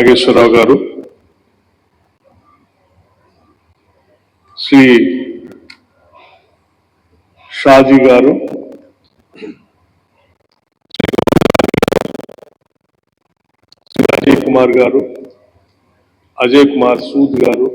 నాగేశ్వరరావు గారు, శ్రీ షాజీ గారు, శ్రీ అజయ్ కుమార్ గారు, అజయ్ కుమార్ సూద్ గారు,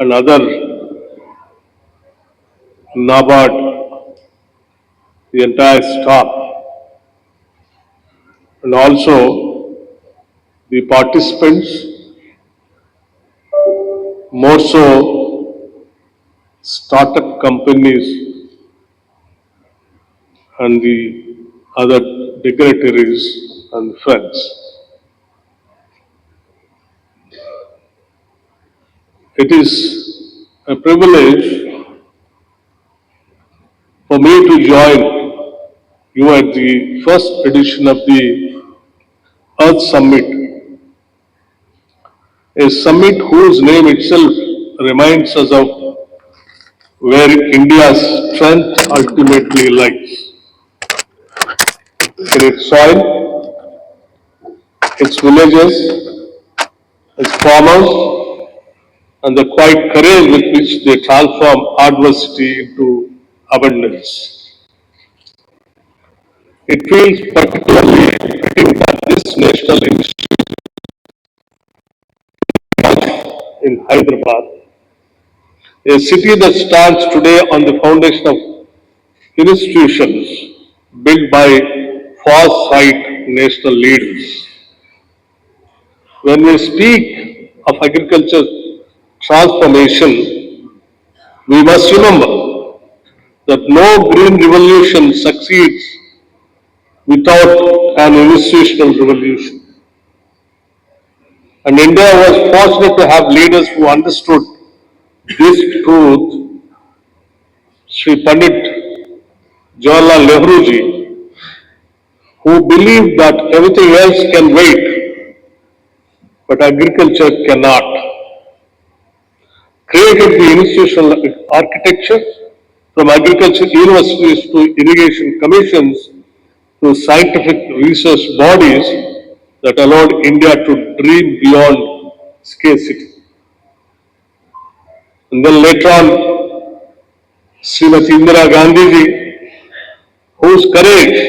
and other NABARD, the entire staff, and also the participants, more so startup companies and the other dignitaries and friends. It is a privilege for me to join you at the first edition of the Earth Summit, a summit whose name itself reminds us of where India's strength ultimately lies. In its soil, its villages, its farmers, and the quiet courage with which they transform adversity into abundance. It feels particularly fitting that this national initiative in Hyderabad, a city that stands today on the foundation of institutions built by far-sight national leaders. When we speak of agriculture transformation, we must remember that no green revolution succeeds without an institutional revolution. And India was fortunate to have leaders who understood this truth. Sri Pandit Jawaharlal Nehru ji, who believed that everything else can wait, but agriculture cannot, created the institutional architecture from agriculture universities to irrigation commissions to scientific research bodies that allowed India to dream beyond scarcity. And then later on, Srimati Indira Gandhi ji, whose courage,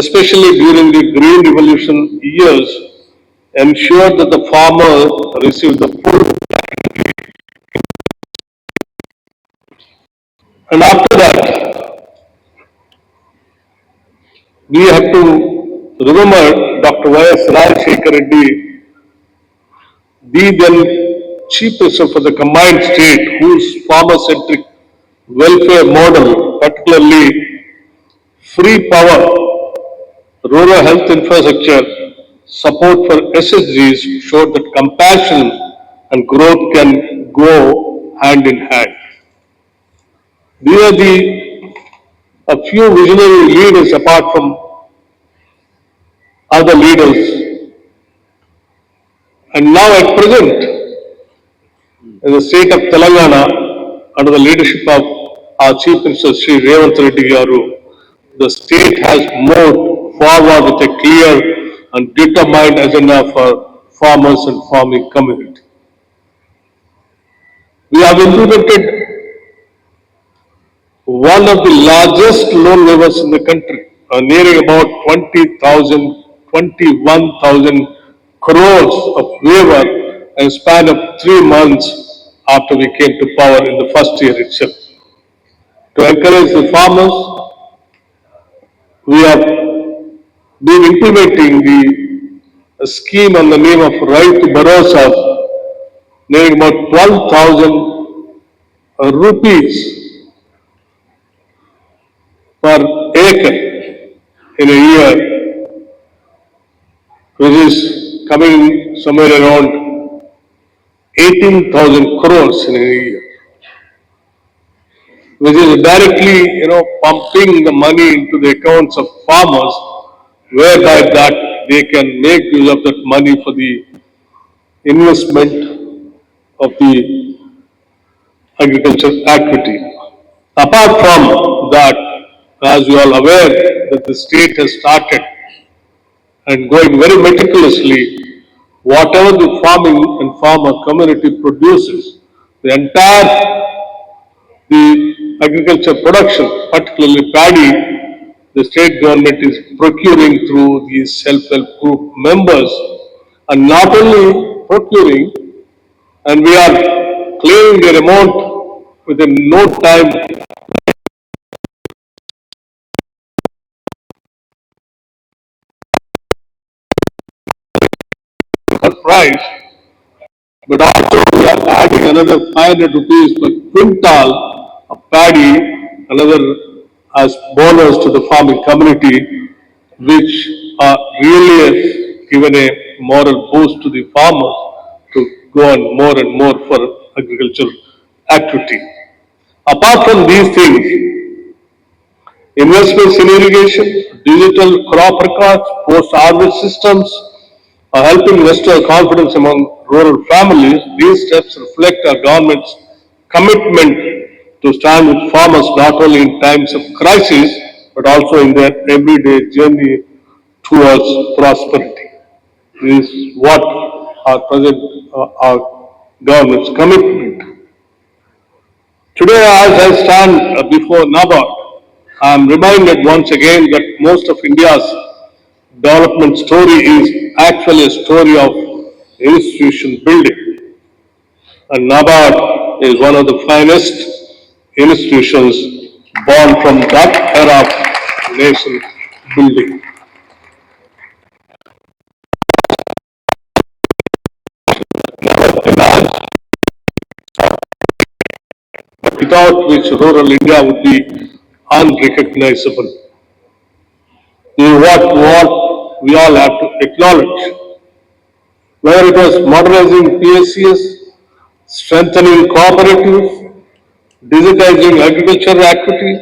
especially during the Green Revolution years, ensured that the farmer received the full. And after that, we have to remember Dr. Y.S. Rajshekar Reddy, the then Chief Minister for the combined state, whose farmer-centric welfare model, particularly free power, rural health infrastructure, support for SSGs, showed that compassion and growth can go hand in hand. These are a few visionary leaders apart from other leaders. And now at present, in the state of Telangana, under the leadership of our Chief Minister Sri Revanth Reddy Garu, the state has moved forward with a clear and determined agenda for farmers and farming community. We have implemented one of the largest loan waivers in the country, nearing about 21,000 crores of waiver in a span of 3 months after we came to power in the first year itself. To encourage the farmers, we have been implementing a scheme on the name of Raitu Bharosa, nearing about 12,000 rupees per acre in a year, which is coming somewhere around 18,000 crores in a year, which is directly, pumping the money into the accounts of farmers, whereby that they can make use of that money for the investment of the agriculture activity. Apart from that, as you are aware, that the state has started and going very meticulously whatever the farming and farmer community produces, the entire the agriculture production, particularly paddy, the state government is procuring through these self-help group members, and not only procuring, and we are clearing their amount within no time per price, but also we are adding another 500 rupees per quintal of paddy, another as bonus to the farming community, which really has given a moral boost to the farmers to go on more and more for agricultural activity. Apart from these things, investments in irrigation, digital crop records, post-harvest systems are helping restore confidence among rural families. These steps reflect our government's commitment to stand with farmers not only in times of crisis but also in their everyday journey towards prosperity. This is what our government's commitment. Today, as I stand before NABARD, I am reminded once again that most of India's development story is actually a story of institution building. And NABARD is one of the finest institutions born from that era of nation building. Without which rural India would be unrecognizable. This is what we all have to acknowledge. Whether it was modernizing PSCS, strengthening cooperatives, digitizing agricultural activity,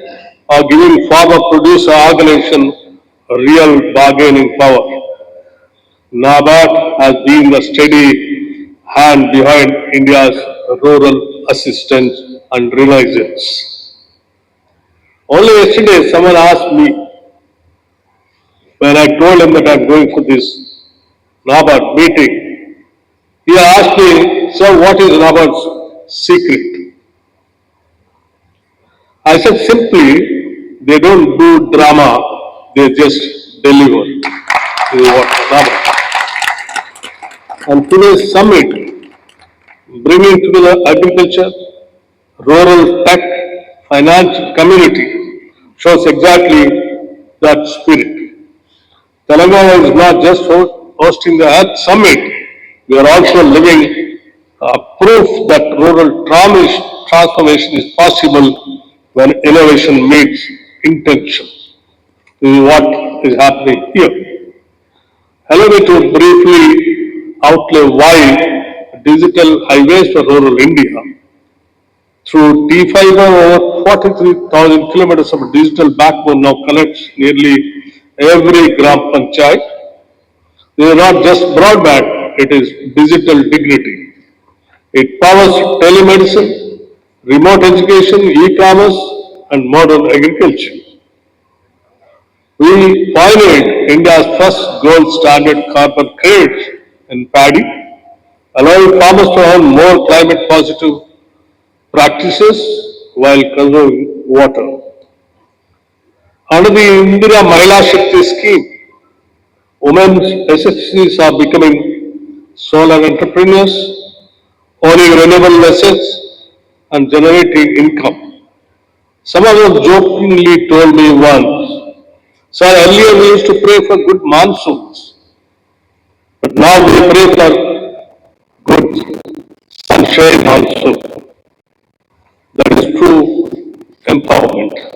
or giving farmer producer organization real bargaining power. NABARD has been the steady hand behind India's rural assistance and renaissance. Only yesterday someone asked me when I told him that I'm going for this NABARD meeting, he asked me, "Sir, what is NABARD's secret?" I said simply, they don't do drama, they just deliver. This is what NABARD. And today's summit, bringing together agriculture, rural tech, finance community, shows exactly that spirit. Telangana is not just hosting the Earth Summit, we are also living proof that rural transformation is possible when innovation meets intention. This is what is happening here. Allow me to briefly outlay why digital highways for rural India through T-Fiber over 43,000 kilometers of digital backbone now connects nearly every Gram Panchayat. This is not just broadband, it is digital dignity. It powers telemedicine, remote education, e-commerce, and modern agriculture. We pioneered India's first gold standard carbon credits in paddy, allowing farmers to earn more climate positive practices while conserving water. Under the Indira Mahila Shakti scheme, women's SHCs are becoming solar entrepreneurs, owning renewable assets and generating income. Some of them jokingly told me once, "Sir, earlier we used to pray for good monsoons, but now we pray for good sunshine also." That is true empowerment.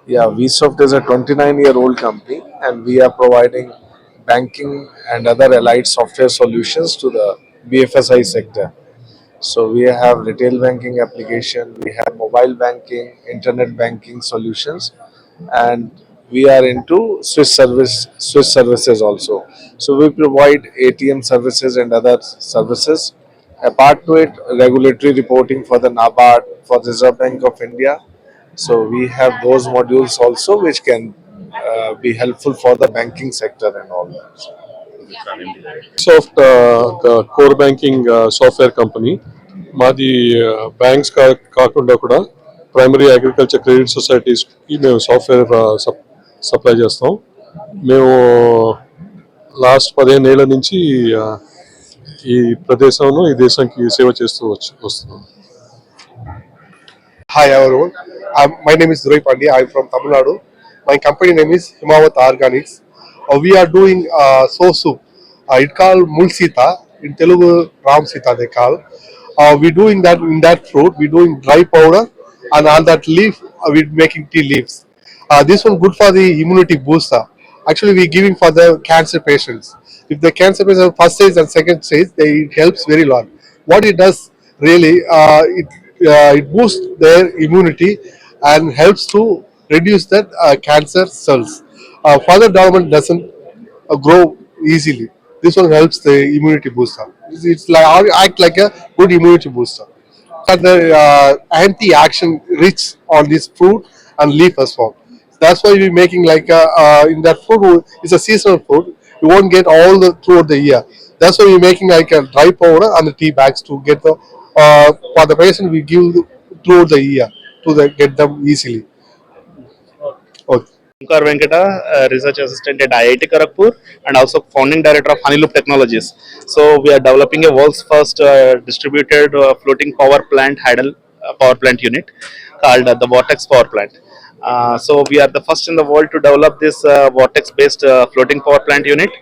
Yeah, VSoft is a 29-year-old company, and we are providing banking and other allied software solutions to the BFSI sector. So we have retail banking application, we have mobile banking, internet banking solutions, and we are into Swiss services also. So we provide ATM services and other services. Apart to it, regulatory reporting for the NABARD, for Reserve Bank of India. So we have those modules also, which can be helpful for the banking sector and all that. Soft core banking software company మాది. Banks కాకుండా కూడా primary agriculture credit సొసైటీస్కి మేము software supply చేస్తాం. మేము last 15 ఏళ్ల నుంచి ఈ ప్రదేశంలో ఈ దేశానికి సేవ చేస్తూ వస్తున్నాం. Hi everyone, my name is Durai Pandya. I am from Tamil Nadu. My company name is Himavat Organics. We are doing so soup. It called Mulsita. In Telugu, Ram Sita they call. We doing that in that fruit. We doing dry powder and on that leaf we making tea leaves. This one good for the immunity booster. Actually, we giving for the cancer patients. If the cancer patients have first stage and second stage, it helps very lot. What it does really, it boosts their immunity and helps to reduce that cancer cells. Further development doesn't grow easily. This one helps the immunity booster. It's like act like a good immunity booster. And the anti-action rich on this fruit and leaf as well. That's why we're making like in that fruit. It's a seasonal fruit. You won't get all the throughout the year. That's why we're making like a dry powder and the tea bags to get the for the patient we give throughout the year to get them easily. Okay. Omkar Venkata, research assistant at IIT Kharagpur and also founding director of Honeyloop Technologies. So we are developing a world's first distributed floating power plant, Hydel power plant unit called the Vortex Power Plant. So we are the first in the world to develop this vortex based floating power plant unit.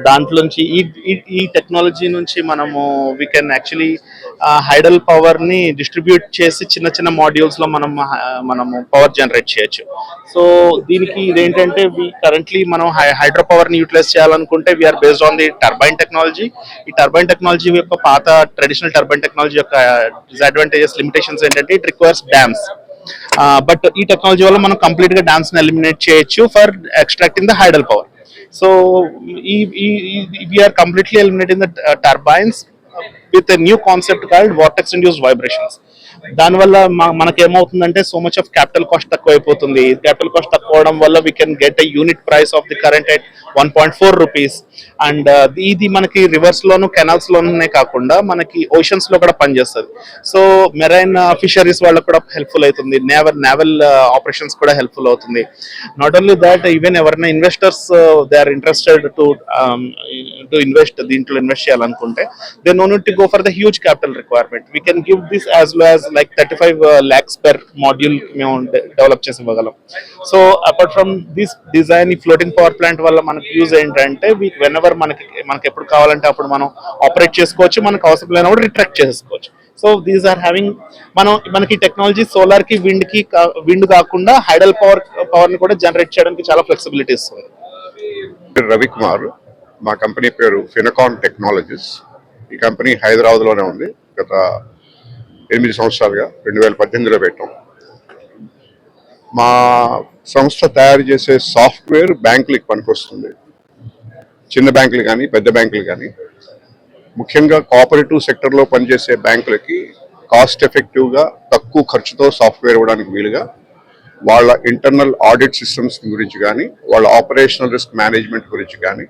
దాంట్లో నుంచి ఈ technology నుంచి మనము we can actually hydel పవర్ని distribute చేసి చిన్న చిన్న మాడ్యూల్స్లో మనము పవర్ జనరేట్ చేయొచ్చు. సో దీనికి ఇదేంటంటే కరెంట్లీ మనం హైడ్రో పవర్ని యూటిలైజ్ చేయాలనుకుంటే we're based on the turbine technology. ఈ టర్బైన్ టెక్నాలజీ యొక్క పాత ట్రెడిషనల్ టర్బైన్ టెక్నాలజీ యొక్క డిసడ్వాంటేజెస్ లిమిటేషన్స్ ఏంటంటే ఇట్ రిక్వైర్స్ డ్యామ్స్. బట్ ఈ టెక్నాలజీ వల్ల మనం కంప్లీట్గా డ్యామ్స్ని ఎలిమినేట్ చేయొచ్చు for extracting the hydel power. So we are completely eliminating the turbines with a new concept called vortex induced vibrations. దానివల్ల మనకేమవుతుందంటే so much of capital cost తక్కువ అయిపోతుంది. క్యాపిటల్ కాస్ట్ తక్కువ అవడం వల్ల we can get a unit price of the current at 1.4 rupees. And ఇది మనకి reverse లోను canals లోనే కాకుండా మనకి ఓషన్స్ లో కూడా పనిచేస్తుంది. సో మెరైన్ ఫిషరీస్ వాళ్ళకి కూడా హెల్ప్ఫుల్ అవుతుంది, నేవల్ ఆపరేషన్స్ కూడా హెల్ప్ఫుల్ అవుతుంది. నాట్ ఓన్లీ దాట్, ఈవెన్ ఎవరైనా investors they are interested to invest దీంట్లో ఇన్వెస్ట్ చేయాలనుకుంటే they no need to go for the huge capital requirement. We can give this as well as like 35 lakhs per module మేము develop చేసి ఇవ్వగలం. So apart from this design, ఈ floating power plant వల్ల మనకి use ఏంటంటే when ever మనకి ఎప్పుడు కావాలంటే అప్పుడు మనం ఆపరేట్ చేసుకోవచ్చు, మనకు అవసరం లేనప్పుడు రిట్రాక్ట్ చేసుకోవచ్చు. సో దీస్ ఆర్ హ్యావింగ్ మనకి టెక్నాలజీ సోలార్ కి విండ్ కాకుండా హైడల్ పవర్ ని కూడా జనరేట్ చేయడానికి చాలా ఫ్లెక్సిబిలిటీ ఇస్తుంది. రవికుమార్, మా కంపెనీ పేరు ఫినకాన్ టెక్నాలజీస్. ఈ కంపెనీ హైదరాబాద్లోనే ఉంది. గత 8 సంవత్సరాలుగా 2018లో పెట్టాం. మా సంస్థ తయారు చేసే సాఫ్ట్వేర్ బ్యాంకులకి పనికొస్తుంది. చిన్న బ్యాంకులు కానీ పెద్ద బ్యాంకులు కానీ, ముఖ్యంగా కోఆపరేటివ్ సెక్టర్లో పనిచేసే బ్యాంకులకి కాస్ట్ ఎఫెక్టివ్గా తక్కువ ఖర్చుతో సాఫ్ట్వేర్ ఇవ్వడానికి వీలుగా వాళ్ళ ఇంటర్నల్ ఆడిట్ సిస్టమ్స్ గురించి కానీ, వాళ్ళ ఆపరేషనల్ రిస్క్ మేనేజ్మెంట్ గురించి కానీ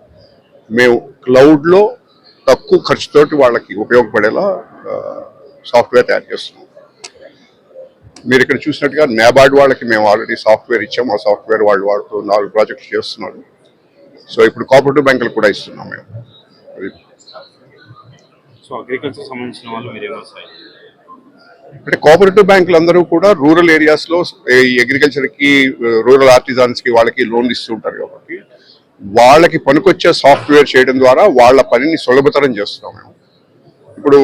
మేము క్లౌడ్లో తక్కువ ఖర్చుతోటి వాళ్ళకి ఉపయోగపడేలా సాఫ్ట్వేర్ తయారు చేస్తున్నాం. మీరు ఇక్కడ చూసినట్టుగా నాబార్డ్ వాళ్ళకి మేము ఆల్రెడీ సాఫ్ట్వేర్ ఇచ్చాము. ఆ సాఫ్ట్వేర్ వాళ్ళు వాడుతూ 4 ప్రాజెక్ట్స్ చేస్తున్నారు. సో ఇప్పుడు కోఆపరేటివ్ బ్యాంకులు కూడా ఇస్తున్నాం మేము. సో అగ్రికల్చర్ సంబంధించిన వాళ్ళు మీరు అంటే కోఆపరేటివ్ బ్యాంకులు అందరూ కూడా రూరల్ ఏరియాస్లో ఈ అగ్రికల్చర్కి, రూరల్ ఆర్టిజాన్స్కి వాళ్ళకి లోన్లు ఇస్తుంటారు కాబట్టి వాళ్ళకి పనికొచ్చే సాఫ్ట్వేర్ చేయడం ద్వారా వాళ్ళ పనిని సులభతరం చేస్తున్నాం మేము. ఇప్పుడు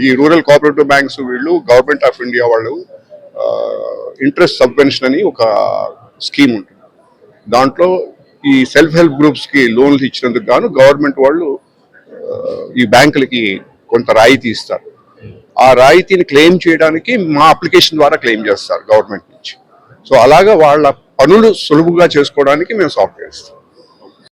ఈ రూరల్ కోఆపరేటివ్ బ్యాంక్స్ వీళ్ళు గవర్నమెంట్ ఆఫ్ ఇండియా వాళ్ళు ఇంట్రెస్ట్ సబ్వెన్షన్ అని ఒక స్కీమ్ ఉంటుంది. దాంట్లో ఈ సెల్ఫ్ హెల్ప్ గ్రూప్స్కి లోన్లు ఇచ్చినందుకు గాను గవర్నమెంట్ వాళ్ళు ఈ బ్యాంకులకి కొంత రాయితీ ఇస్తారు. ఆ రాయితీని క్లెయిమ్ చేయడానికి మా అప్లికేషన్ ద్వారా క్లెయిమ్ చేస్తారు గవర్నమెంట్ నుంచి. సో అలాగా వాళ్ళ పనులు సులువుగా చేసుకోవడానికి మేము సాఫ్ట్వేర్ ఇస్తాం.